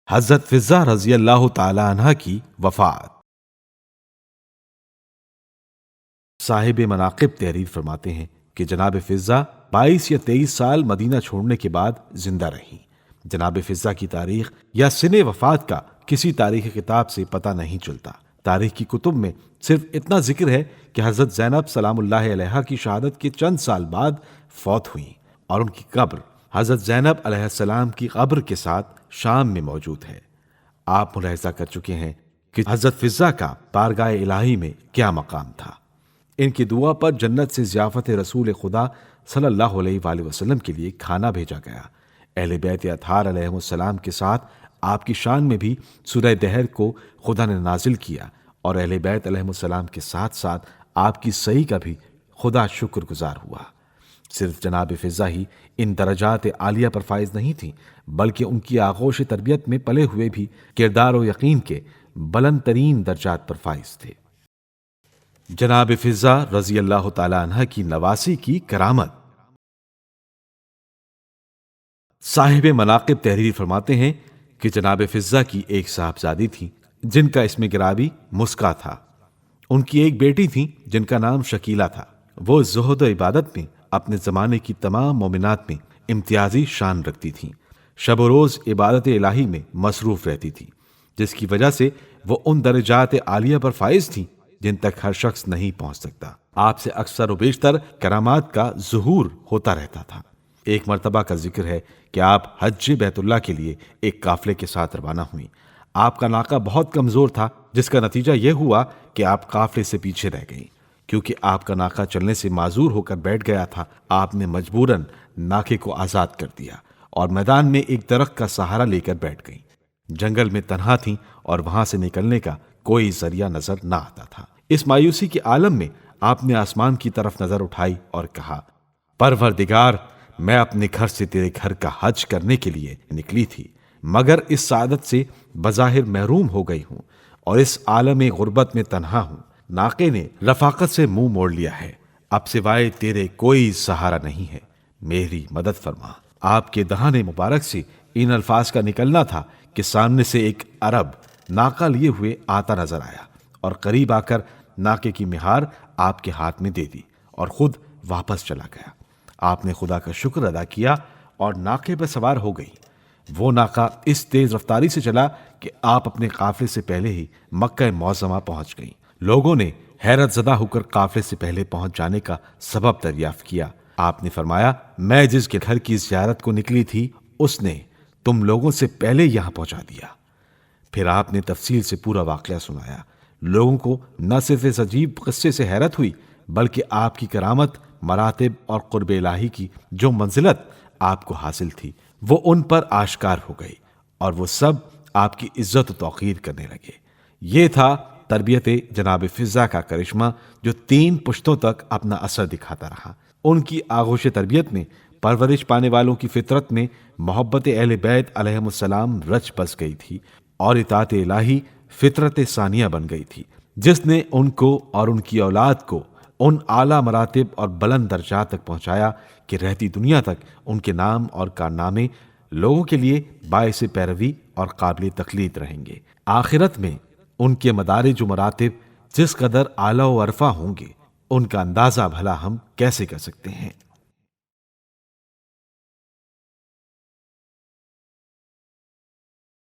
حضرت فضہ رضی اللہ تعالی عنہ کی وفات۔ صاحب مناقب تحریر فرماتے ہیں کہ جناب فضہ 22 یا 23 سال مدینہ چھوڑنے کے بعد زندہ رہیں۔ جناب فضہ کی تاریخ یا سن وفات کا کسی تاریخ کتاب سے پتہ نہیں چلتا۔ تاریخ کی کتب میں صرف اتنا ذکر ہے کہ حضرت زینب سلام اللہ علیہا کی شہادت کے چند سال بعد فوت ہوئیں اور ان کی قبر حضرت زینب علیہ السلام کی قبر کے ساتھ شام میں موجود ہے۔ آپ ملاحظہ کر چکے ہیں کہ حضرت فضہ کا بارگاہ الہی میں کیا مقام تھا۔ ان کی دعا پر جنت سے ضیافت رسول خدا صلی اللہ علیہ وآلہ وسلم کے لیے کھانا بھیجا گیا۔ اہل بیت اطہار علیہ السلام کے ساتھ آپ کی شان میں بھی سورہ دہر کو خدا نے نازل کیا، اور اہل بیت علیہ السلام کے ساتھ ساتھ آپ کی صحیح کا بھی خدا شکر گزار ہوا۔ صرف جناب فضہ ہی ان درجات عالیہ پر فائز نہیں تھیں، بلکہ ان کی آغوش تربیت میں پلے ہوئے بھی کردار و یقین کے بلند ترین درجات پر فائز تھے۔ جناب فضہ رضی اللہ تعالی عنہ کی نواسی کی کرامت۔ صاحب مناقب تحریر فرماتے ہیں کہ جناب فضہ کی ایک صاحبزادی تھی جن کا اسم گرامی مسکا تھا۔ ان کی ایک بیٹی تھی جن کا نام شکیلہ تھا۔ وہ زہد و عبادت میں اپنے زمانے کی تمام مومنات میں امتیازی شان رکھتی تھیں۔ شب و روز عبادت الہی میں مصروف رہتی تھی، جس کی وجہ سے وہ ان درجات عالیہ پر فائز تھیں جن تک ہر شخص نہیں پہنچ سکتا۔ آپ سے اکثر و بیشتر کرامات کا ظہور ہوتا رہتا تھا۔ ایک مرتبہ کا ذکر ہے کہ آپ حج بیت اللہ کے لیے ایک قافلے کے ساتھ روانہ ہوئیں۔ آپ کا ناقہ بہت کمزور تھا، جس کا نتیجہ یہ ہوا کہ آپ قافلے سے پیچھے رہ گئیں۔ کیونکہ آپ کا ناقہ چلنے سے معذور ہو کر بیٹھ گیا تھا، آپ نے مجبوراً ناقے کو آزاد کر دیا اور میدان میں ایک درخت کا سہارا لے کر بیٹھ گئیں۔ جنگل میں تنہا تھیں اور وہاں سے نکلنے کا کوئی ذریعہ نظر نہ آتا تھا۔ اس مایوسی کے عالم میں آپ نے آسمان کی طرف نظر اٹھائی اور کہا، پروردگار، میں اپنے گھر سے تیرے گھر کا حج کرنے کے لیے نکلی تھی، مگر اس سعادت سے بظاہر محروم ہو گئی ہوں اور اس عالم غربت میں تنہا ہوں۔ ناقے نے رفاقت سے منہ موڑ لیا ہے، اب سوائے تیرے کوئی سہارا نہیں ہے، میری مدد فرما۔ آپ کے دہان مبارک سے ان الفاظ کا نکلنا تھا کہ سامنے سے ایک عرب ناقہ لیے ہوئے آتا نظر آیا اور قریب آ کر ناقے کی مہار آپ کے ہاتھ میں دے دی اور خود واپس چلا گیا۔ آپ نے خدا کا شکر ادا کیا اور ناقے پر سوار ہو گئی۔ وہ ناقہ اس تیز رفتاری سے چلا کہ آپ اپنے قافلے سے پہلے ہی مکہ معظمہ پہنچ گئیں۔ لوگوں نے حیرت زدہ ہو کر قافلے سے پہلے پہنچ جانے کا سبب دریافت کیا۔ آپ نے فرمایا، میں جس کے گھر کی زیارت کو نکلی تھی اس نے تم لوگوں سے پہلے یہاں پہنچا دیا۔ پھر آپ نے تفصیل سے پورا واقعہ سنایا۔ لوگوں کو نہ صرف اس عجیب قصے سے حیرت ہوئی، بلکہ آپ کی کرامت، مراتب اور قرب الہی کی جو منزلت آپ کو حاصل تھی وہ ان پر آشکار ہو گئی، اور وہ سب آپ کی عزت و توقیر کرنے لگے۔ یہ تھا تربیت جناب فضہ کا کرشمہ جو 3 پشتوں تک اپنا اثر دکھاتا رہا۔ ان کی آغوش تربیت میں پرورش پانے والوں کی فطرت میں محبت اہل بیت علیہم السلام رچ بس گئی تھی، اور اطاعت الہی فطرت ثانیہ بن گئی تھی، جس نے ان کو اور ان کی اولاد کو ان اعلیٰ مراتب اور بلند درجات تک پہنچایا کہ رہتی دنیا تک ان کے نام اور کارنامے لوگوں کے لیے باعث پیروی اور قابل تقلید رہیں گے۔ آخرت میں ان کے مدارج و مراتب جس قدر اعلیٰ و عرفہ ہوں گے، ان کا اندازہ بھلا ہم کیسے کر سکتے ہیں۔